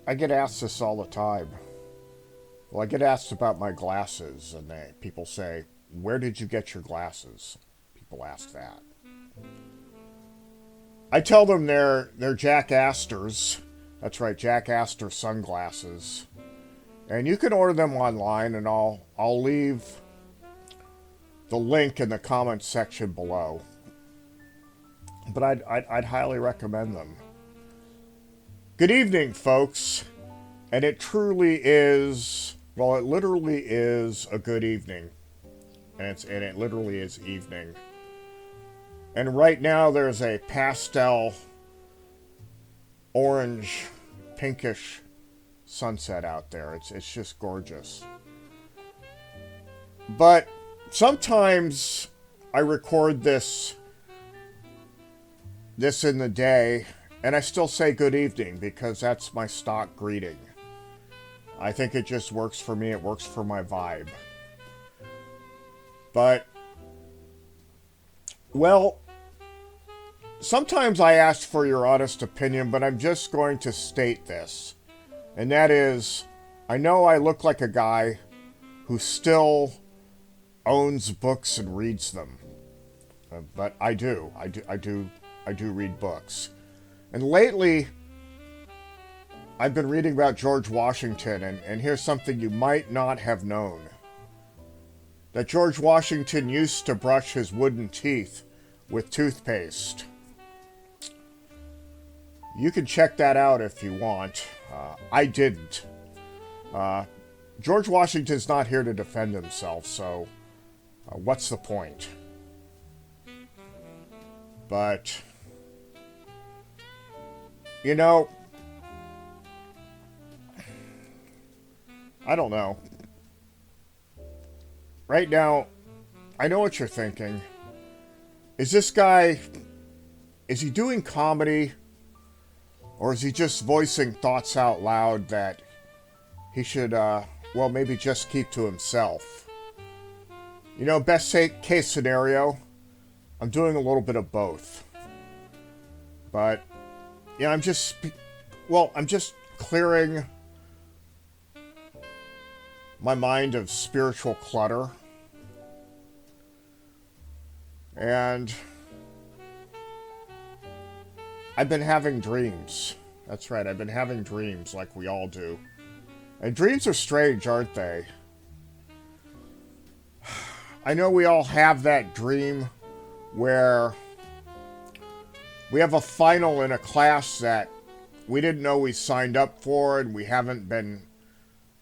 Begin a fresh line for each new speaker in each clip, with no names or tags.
I get asked this all the time. Well, I get asked about my glasses, and people say, "Where did you get your glasses?" People ask that. I tell them they're Jack Astor's. That's right, Jack Astor sunglasses, and you can order them online, and I'll leave the link in the comments section below. But I'd highly recommend them. Good evening, folks. And it truly is, well, it literally is a good evening. And it literally is evening. And right now there's a pastel orange pinkish sunset out there. It's just gorgeous. But sometimes I record this in the day, and I still say good evening because that's my stock greeting. I think it just works for me. It works for my vibe. But, well, sometimes I ask for your honest opinion, but I'm just going to state this. And that is, I know I look like a guy who still owns books and reads them. But I do read books. And lately, I've been reading about George Washington, and here's something you might not have known. That George Washington used to brush his wooden teeth with toothpaste. You can check that out if you want. I didn't. George Washington's not here to defend himself, so what's the point? But, you know, I don't know. Right now, I know what you're thinking. Is this guy, is he doing comedy? Or is he just voicing thoughts out loud that he should, well, maybe just keep to himself? You know, best case scenario, I'm doing a little bit of both. But, yeah, I'm just clearing my mind of spiritual clutter. And I've been having dreams. That's right, I've been having dreams like we all do. And dreams are strange, aren't they? I know we all have that dream where we have a final in a class that we didn't know we signed up for and we haven't been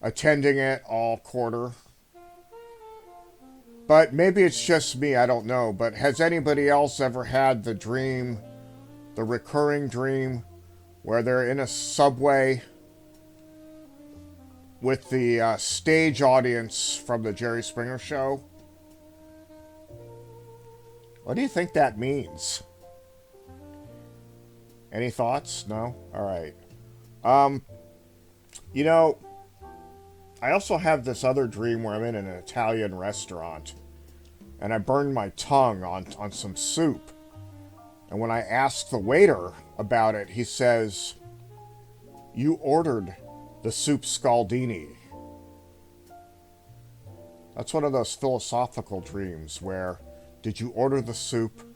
attending it all quarter. But maybe it's just me, I don't know. But has anybody else ever had the dream, the recurring dream, where they're in a subway with the stage audience from the Jerry Springer Show? What do you think that means? Any thoughts? No? Alright. You know, I also have this other dream where I'm in an Italian restaurant and I burned my tongue on some soup. And when I asked the waiter about it, he says, "You ordered the soup scaldini." That's one of those philosophical dreams where, did you order the soup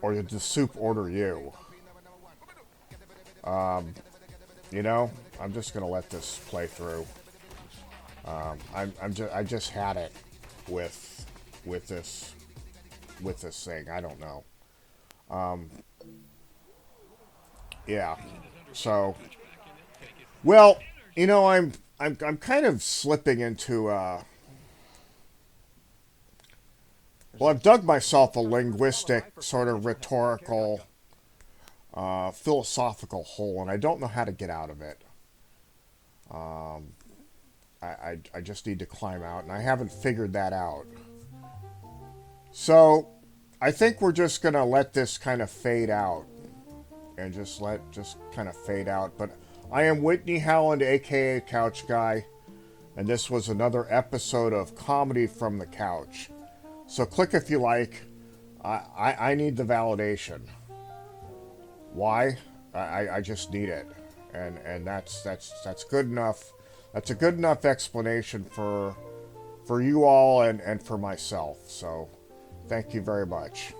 or did the soup order you? You know, I'm just gonna let this play through. I just had it with this thing. I don't know. Yeah. So, well, you know, I'm kind of slipping into well, I've dug myself a linguistic sort of rhetorical philosophical hole, and I don't know how to get out of it. I just need to climb out, and I haven't figured that out. So, I think we're just going to let this kind of fade out. And just kind of fade out. But I am Whitney Howland, aka Couch Guy, and this was another episode of Comedy from the Couch. So click if you like. I need the validation. Why? I just need it. and that's good enough. That's a good enough explanation for you all and for myself. So, thank you very much.